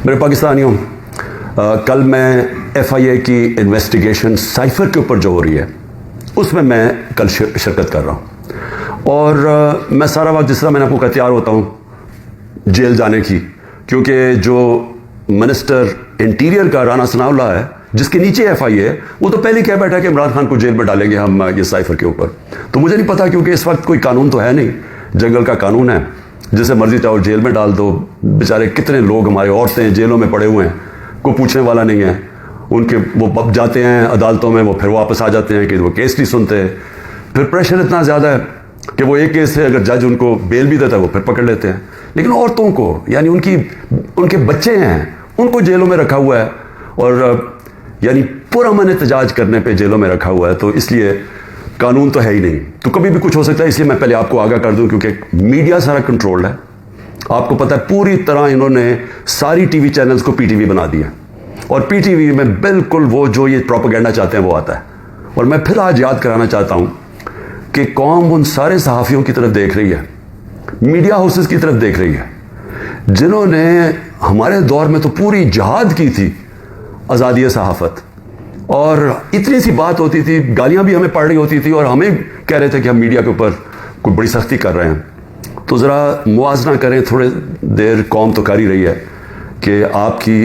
میرے پاکستانیوں، کل میں ایف آئی اے کی انویسٹیگیشن سائفر کے اوپر جو ہو رہی ہے اس میں کل شرکت کر رہا ہوں، اور میں سارا وقت جس طرح میں نے آپ کو تیار ہوتا ہوں جیل جانے کی، کیونکہ جو منسٹر انٹیریئر کا رانا ثناء اللہ ہے جس کے نیچے ایف آئی اے، وہ تو پہلے کہہ بیٹھا ہے کہ عمران خان کو جیل میں ڈالیں گے ہم یہ سائفر کے اوپر. تو مجھے نہیں پتا، کیونکہ اس وقت کوئی قانون تو ہے نہیں، جنگل کا قانون ہے، جسے مرضی چاہو جیل میں ڈال دو. بیچارے کتنے لوگ ہمارے عورتیں جیلوں میں پڑے ہوئے ہیں، کوئی پوچھنے والا نہیں ہے. ان کے وہ جاتے ہیں عدالتوں میں، وہ پھر واپس آ جاتے ہیں کہ وہ کیس نہیں سنتے. پھر پریشر اتنا زیادہ ہے کہ وہ ایک کیس سے اگر جج ان کو بیل بھی دیتا ہے وہ پھر پکڑ لیتے ہیں. لیکن عورتوں کو، یعنی ان کے بچے ہیں، ان کو جیلوں میں رکھا ہوا ہے، اور یعنی پرامن احتجاج کرنے پہ جیلوں میں رکھا ہوا ہے. تو اس لیے قانون تو ہے ہی نہیں، تو کبھی بھی کچھ ہو سکتا ہے. اس لیے میں پہلے آپ کو آگاہ کر دوں، کیونکہ میڈیا سارا کنٹرولڈ ہے. آپ کو پتہ ہے پوری طرح انہوں نے ساری ٹی وی چینلز کو پی ٹی وی بنا دیا، اور پی ٹی وی میں بالکل وہ جو یہ پروپیگنڈا چاہتے ہیں وہ آتا ہے. اور میں پھر آج یاد کرانا چاہتا ہوں کہ قوم ان سارے صحافیوں کی طرف دیکھ رہی ہے، میڈیا ہاؤسز کی طرف دیکھ رہی ہے، جنہوں نے ہمارے دور میں تو پوری جہاد کی تھی آزادی صحافت، اور اتنی سی بات ہوتی تھی، گالیاں بھی ہمیں پڑ رہی ہوتی تھی، اور ہمیں کہہ رہے تھے کہ ہم میڈیا کے اوپر کوئی بڑی سختی کر رہے ہیں. تو ذرا موازنہ کریں، تھوڑے دیر قوم تو کر ہی رہی ہے کہ آپ کی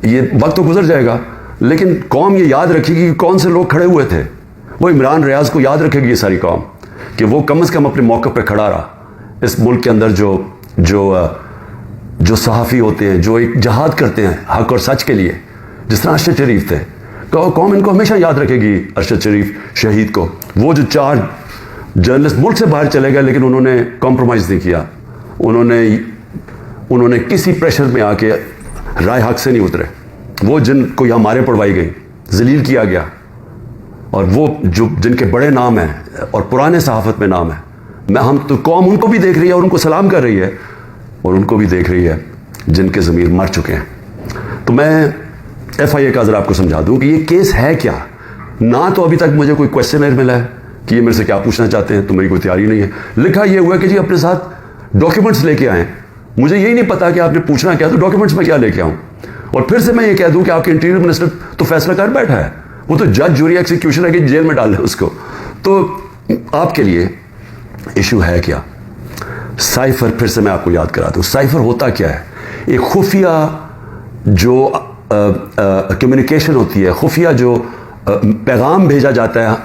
یہ وقت تو گزر جائے گا، لیکن قوم یہ یاد رکھے گی کہ کون سے لوگ کھڑے ہوئے تھے. وہ عمران ریاض کو یاد رکھے گی یہ ساری قوم، کہ وہ کم از کم اپنے موقع پہ کھڑا رہا. اس ملک کے اندر جو صحافی ہوتے ہیں، جو ایک جہاد کرتے ہیں حق اور سچ کے لیے، جس طرح ارشد شریف تھے، قوم ان کو ہمیشہ یاد رکھے گی. ارشد شریف شہید کو، وہ جو 4 جرنلسٹ ملک سے باہر چلے گئے لیکن انہوں نے کمپرومائز نہیں کیا، انہوں نے کسی پریشر میں آ کے رائے حق سے نہیں اترے. وہ جن کو یہاں مارے پڑوائی گئی، ذلیل کیا گیا، اور وہ جن کے بڑے نام ہیں اور پرانے صحافت میں نام ہے، ہم تو قوم ان کو بھی دیکھ رہی ہے اور ان کو سلام کر رہی ہے، اور ان کو بھی دیکھ رہی ہے جن کے ضمیر مر چکے ہیں. تو میں ایف آئی اے کا ذرا آپ کو سمجھا دوں کہ یہ کیس ہے کیا. نہ تو ابھی تک مجھے کوئی کویسچنر ملا ہے کہ یہ میرے سے کیا پوچھنا چاہتے ہیں، تو میری کوئی تیاری نہیں ہے. لکھا یہ ہوا کہ جی اپنے ساتھ ڈاکیومنٹس لے کے آئیں. مجھے یہی نہیں پتا کہ آپ نے پوچھنا کیا، تو ڈاکیومنٹس میں کیا لے کے آؤں. اور پھر سے میں یہ کہہ دوں کہ آپ کے انٹیریئر منسٹر تو فیصلہ کر بیٹھا ہے، وہ تو جج جوری ایکسیکیوشن ہے کہ جیل میں ڈال دیں اس کو. تو آپ کے لیے ایشو ہے کیا. سائفر پھر سے میں آپ کو یاد کرا دوں. سائفر ہوتا کیا ہے؟ ایک خفیہ جو کمیونیکیشن ہوتی ہے، خفیہ جو پیغام بھیجا جاتا ہے.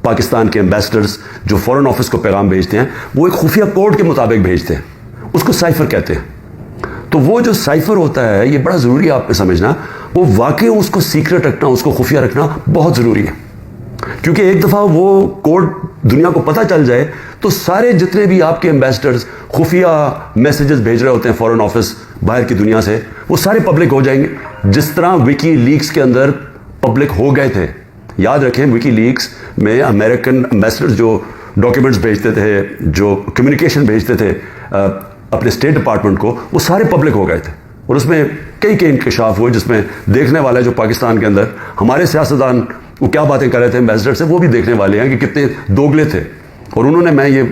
پاکستان کے ایمبیسڈرز جو فورن آفس کو پیغام بھیجتے ہیں، وہ ایک خفیہ کوڈ کے مطابق بھیجتے ہیں، اس کو سائفر کہتے ہیں. تو وہ جو سائفر ہوتا ہے، یہ بڑا ضروری ہے آپ نے سمجھنا. وہ واقعی اس کو سیکرٹ رکھنا، اس کو خفیہ رکھنا بہت ضروری ہے، کیونکہ ایک دفعہ وہ کوڈ دنیا کو پتہ چل جائے تو سارے جتنے بھی آپ کے ایمبیسڈرز خفیہ میسیجز بھیج رہے ہوتے ہیں فورن آفس باہر کی دنیا سے، وہ سارے پبلک ہو جائیں گے، جس طرح وکی لیکس کے اندر پبلک ہو گئے تھے. یاد رکھیں، وکی لیکس میں امریکن ایمبیسڈرز جو ڈاکیومنٹس بھیجتے تھے، جو کمیونیکیشن بھیجتے تھے اپنے اسٹیٹ ڈپارٹمنٹ کو، وہ سارے پبلک ہو گئے تھے. اور اس میں کئی انکشاف ہوئے، جس میں دیکھنے والے جو پاکستان کے اندر ہمارے سیاستدان وہ کیا باتیں کر رہے تھے ایمبیسڈر سے، وہ بھی دیکھنے والے ہیں کہ کتنے دوگلے تھے. اور انہوں نے، میں یہ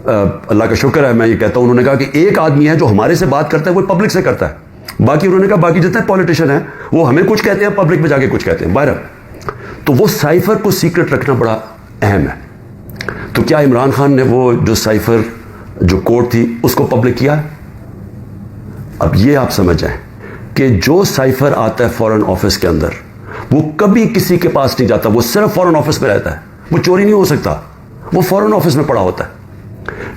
اللہ کا شکر ہے میں یہ کہتا ہوں، انہوں نے کہا کہ ایک آدمی ہے جو ہمارے سے بات کرتا ہے وہ پبلک سے کرتا ہے. باقی انہوں نے کہا باقی جتنے پولیٹیشین ہیں وہ ہمیں کچھ کہتے ہیں، پبلک میں جا کے کچھ کہتے ہیں. بہرحال تو وہ سائفر کو سیکرٹ رکھنا بڑا اہم ہے. تو کیا عمران خان نے وہ جو سائفر جو کوڈ تھی اس کو پبلک کیا؟ اب یہ آپ سمجھ جائیں کہ جو سائفر آتا ہے فورن آفس کے اندر، وہ کبھی کسی کے پاس نہیں جاتا، وہ صرف فورن آفس میں رہتا ہے، وہ چوری نہیں ہو سکتا، وہ فورن آفس میں پڑا ہوتا ہے.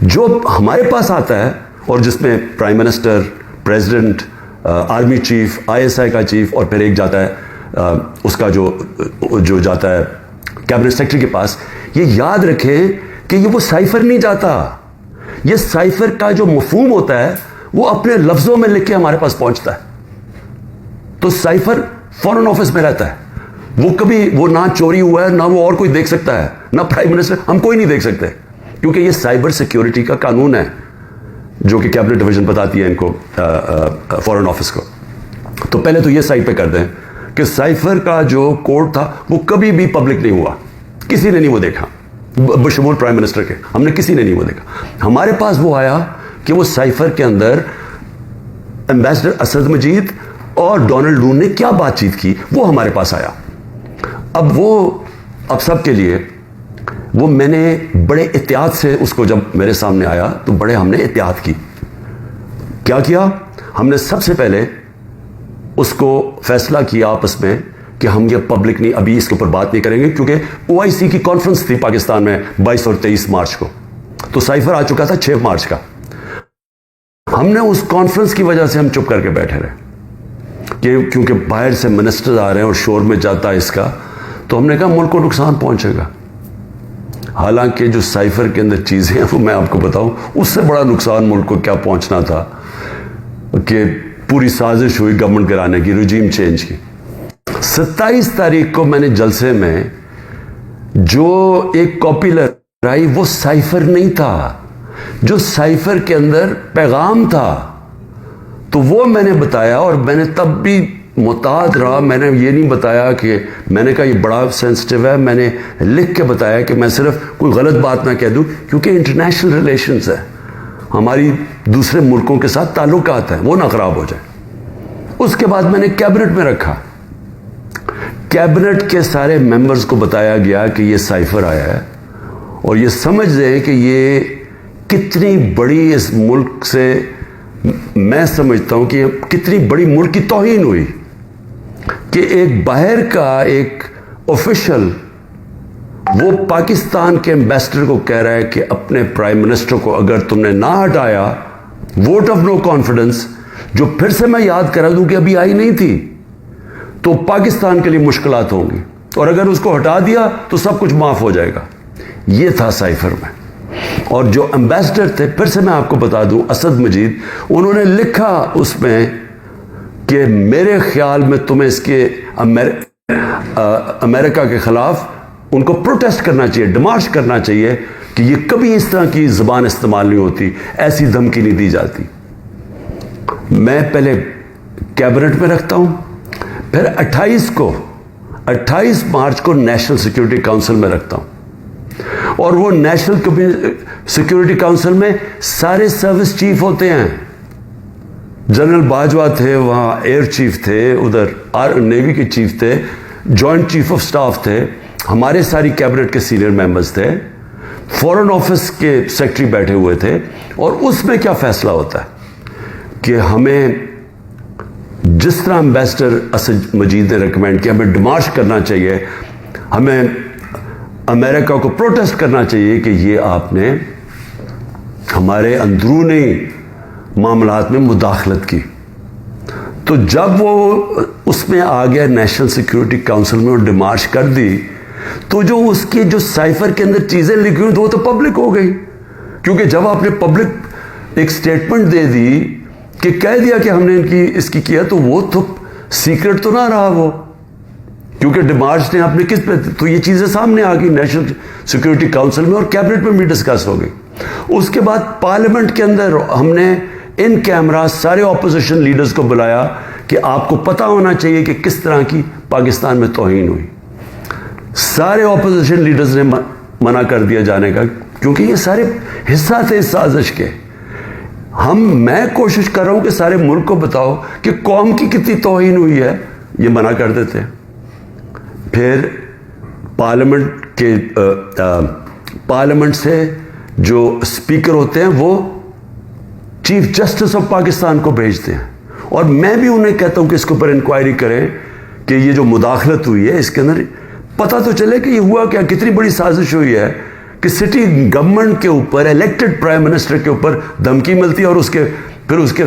جو ہمارے پاس آتا ہے اور جس میں prime minister, president, army chief, I S I کا چیف، اور پھر ایک جاتا ہے اس کا جو جاتا ہے کیبنٹ سیکرٹری کے پاس، یہ یاد رکھیں کہ یہ وہ سائفر نہیں جاتا. یہ سائفر کا جو مفہوم ہوتا ہے وہ اپنے لفظوں میں لکھ کے ہمارے پاس پہنچتا ہے. تو سائفر فورن آفس میں رہتا ہے، وہ کبھی وہ نہ چوری ہوا ہے، نہ وہ اور کوئی دیکھ سکتا ہے، نہ پرائم منسٹر، ہم کوئی نہیں دیکھ سکتے، کیونکہ یہ سائبر سیکیورٹی کا قانون ہے جو کہ کیبنٹ ڈویژن بتاتی ہے ان کو، فورن آفس کو. تو پہلے تو یہ سائٹ پہ کر دیں کہ سائفر کا جو کوڈ تھا وہ کبھی بھی پبلک نہیں ہوا، کسی نے نہیں وہ دیکھا بشمول پرائم منسٹر کے، ہم نے کسی نے نہیں وہ دیکھا. ہمارے پاس وہ آیا کہ وہ سائفر کے اندر ایمبیسڈر اسد مجید اور ڈونلڈ نون نے کیا بات چیت کی وہ ہمارے پاس آیا. اب سب کے لیے وہ میں نے بڑے احتیاط سے اس کو جب میرے سامنے آیا تو بڑے ہم نے احتیاط کی. کیا کیا؟ ہم نے سب سے پہلے اس کو فیصلہ کیا آپس میں کہ ہم یہ پبلک نہیں، ابھی اس کے اوپر بات نہیں کریں گے، کیونکہ OIC کی کانفرنس تھی پاکستان میں 22 اور 23 مارچ کو، تو سائفر آ چکا تھا 6 مارچ کا. ہم نے اس کانفرنس کی وجہ سے ہم چپ کر کے بیٹھے رہے کہ کیونکہ باہر سے منسٹر آ رہے ہیں اور شور میں جاتا ہے اس کا، تو ہم نے کہا ملک کو نقصان پہنچے گا. حالانکہ جو سائفر کے اندر چیزیں ہیں وہ میں آپ کو بتاؤں، اس سے بڑا نقصان ملک کو کیا پہنچنا تھا کہ پوری سازش ہوئی گورنمنٹ گرانے کی، رجیم چینج کی. 27 تاریخ کو میں نے جلسے میں جو ایک کاپی لہرائی وہ سائفر نہیں تھا، جو سائفر کے اندر پیغام تھا، تو وہ میں نے بتایا. اور میں نے تب بھی محتاط رہا، میں نے یہ نہیں بتایا کہ میں نے کہا یہ بڑا سینسٹیو ہے، میں نے لکھ کے بتایا کہ میں صرف کوئی غلط بات نہ کہہ دوں، کیونکہ انٹرنیشنل ریلیشنز ہے، ہماری دوسرے ملکوں کے ساتھ تعلقات ہیں، وہ نہ خراب ہو جائے. اس کے بعد میں نے کیبنٹ میں رکھا، کیبنٹ کے سارے ممبرز کو بتایا گیا کہ یہ سائفر آیا ہے، اور یہ سمجھ لیں کہ یہ کتنی بڑی اس ملک سے، میں سمجھتا ہوں کہ کتنی بڑی ملک کی توہین ہوئی کہ ایک باہر کا ایک آفیشل وہ پاکستان کے ایمبیسڈر کو کہہ رہا ہے کہ اپنے پرائم منسٹر کو اگر تم نے نہ ہٹایا، ووٹ آف نو کانفیڈنس، جو پھر سے میں یاد کرا دوں کہ ابھی آئی نہیں تھی، تو پاکستان کے لیے مشکلات ہوں گی، اور اگر اس کو ہٹا دیا تو سب کچھ معاف ہو جائے گا. یہ تھا سائفر میں. اور جو امبیسڈر تھے، پھر سے میں آپ کو بتا دوں، اسد مجید، انہوں نے لکھا اس میں کہ میرے خیال میں تمہیں اس کے امریکہ کے خلاف ان کو پروٹیسٹ کرنا چاہیے، ڈیمارچ کرنا چاہیے کہ یہ کبھی اس طرح کی زبان استعمال نہیں ہوتی، ایسی دھمکی نہیں دی جاتی. میں پہلے کیبنٹ میں رکھتا ہوں، پھر 28 مارچ کو نیشنل سیکیورٹی کاؤنسل میں رکھتا ہوں، اور وہ نیشنل سیکیورٹی کاؤنسل میں سارے سروس چیف ہوتے ہیں. جنرل باجوہ تھے وہاں، ایئر چیف تھے ادھر، نیوی کے چیف تھے، جوائنٹ چیف آف سٹاف تھے، ہمارے ساری کیبنٹ کے سینئر ممبرز تھے، فورن آفس کے سیکرٹری بیٹھے ہوئے تھے. اور اس میں کیا فیصلہ ہوتا ہے کہ ہمیں جس طرح امبیسڈر اسد مجید نے ریکمینڈ کیا، ہمیں ڈیمارچ کرنا چاہیے، ہمیں امریکہ کو پروٹیسٹ کرنا چاہیے کہ یہ آپ نے ہمارے اندرونی معاملات میں مداخلت کی. تو جب وہ اس میں آ گیا نیشنل سیکیورٹی کاؤنسل میں اور ڈیمارچ کر دی، تو جو اس کی جو سائفر کے اندر چیزیں لکھی ہوئی وہ تو پبلک ہو گئی. کیونکہ جب آپ نے پبلک ایک سٹیٹمنٹ دے دی کہ کہہ دیا کہ ہم نے اس کی کیا، تو وہ تو سیکرٹ تو نہ رہا وہ، کیونکہ ڈیمارچ نے اپنے کس پہ، تو یہ چیزیں سامنے آ گئی نیشنل سیکیورٹی کاؤنسل میں، اور کیبنٹ میں بھی ڈسکس ہو گئی. اس کے بعد پارلیمنٹ کے اندر ہم نے ان کیمرہ سارے اپوزیشن لیڈرز کو بلایا کہ آپ کو پتہ ہونا چاہیے کہ کس طرح کی پاکستان میں توہین ہوئی. سارے اپوزیشن لیڈرز نے منع کر دیا جانے کا، کیونکہ یہ سارے حصہ تھے اس سازش کے. میں کوشش کر رہا ہوں کہ سارے ملک کو بتاؤ کہ قوم کی کتنی توہین ہوئی ہے، یہ منع کر دیتے. پھر پارلیمنٹ سے جو اسپیکر ہوتے ہیں وہ چیف جسٹس آف پاکستان کو بھیجتے ہیں، اور میں بھی انہیں کہتا ہوں کہ اس کے اوپر انکوائری کریں کہ یہ جو مداخلت ہوئی ہے اس کے اندر پتہ تو چلے کہ یہ ہوا کیا، کتنی بڑی سازش ہوئی ہے کہ سٹی گورنمنٹ کے اوپر، الیکٹڈ پرائم منسٹر کے اوپر دھمکی ملتی ہے، اور پھر اس کے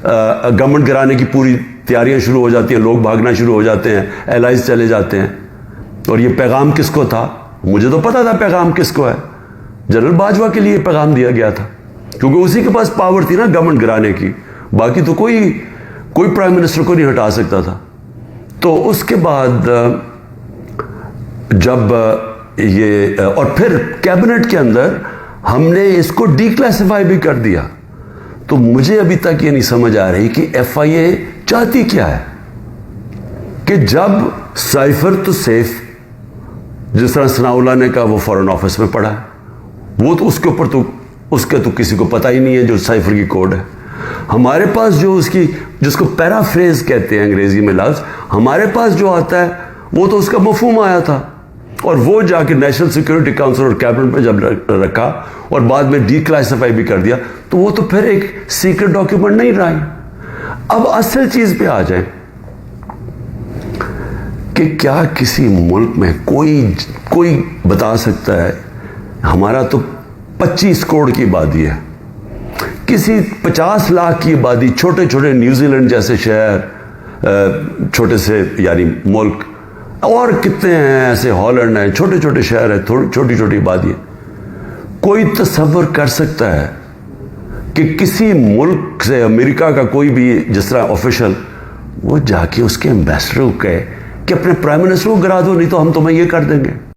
گورنمنٹ گرانے کی پوری تیاریاں شروع ہو جاتی ہیں، لوگ بھاگنا شروع ہو جاتے ہیں، ایلائز چلے جاتے ہیں. اور یہ پیغام کس کو تھا؟ مجھے تو پتا تھا پیغام کس کو ہے، جنرل باجوہ کے لیے پیغام دیا گیا تھا، کیونکہ اسی کے پاس پاور تھی نا گورنمنٹ گرانے کی، باقی تو کوئی پرائم منسٹر کو نہیں ہٹا سکتا تھا. تو اس کے بعد جب یہ، اور پھر کیبنٹ کے اندر ہم نے اس کو ڈی کلاسیفائی بھی کر دیا. تو مجھے ابھی تک یہ نہیں سمجھ آ رہی کہ ایف آئی اے چاہتی کیا ہے، کہ جب سائفر تو سیف، جس طرح ثناء اللہ نے کہا وہ فورن آفس میں پڑا ہے، وہ تو اس کے اوپر تو اس کا تو کسی کو پتہ ہی نہیں ہے جو سائفر کی کوڈ ہے. ہمارے پاس جو اس کی جس کو پیرافریز کہتے ہیں انگریزی میں لفظ، ہمارے پاس جو آتا ہے وہ تو اس کا مفہوم آیا تھا، اور وہ جا کے نیشنل سیکورٹی کاؤنسل اور کیبنٹ میں جب رکھا اور بعد میں ڈی کلاسیفائی بھی کر دیا، تو وہ تو پھر ایک سیکرٹ ڈاکیومنٹ نہیں رہا۔ اب اصل چیز پہ آ جائیں کہ کیا کسی ملک میں کوئی بتا سکتا ہے، ہمارا تو 25 کروڑ کی آبادی ہے، کسی 50 لاکھ کی آبادی، چھوٹے چھوٹے نیوزی لینڈ جیسے شہر، چھوٹے سے یعنی ملک، اور کتنے ہیں ایسے، ہالینڈ ہیں، چھوٹے چھوٹے شہر ہیں، چھوٹی چھوٹی آبادی ہے، کوئی تصور کر سکتا ہے کہ کسی ملک سے، امریکہ کا کوئی بھی جس طرح آفیشل، وہ جا کے اس کے ایمبیسڈر کو کہے کہ اپنے پرائم منسٹر کو گرا دو، نہیں تو ہم تمہیں یہ کر دیں گے؟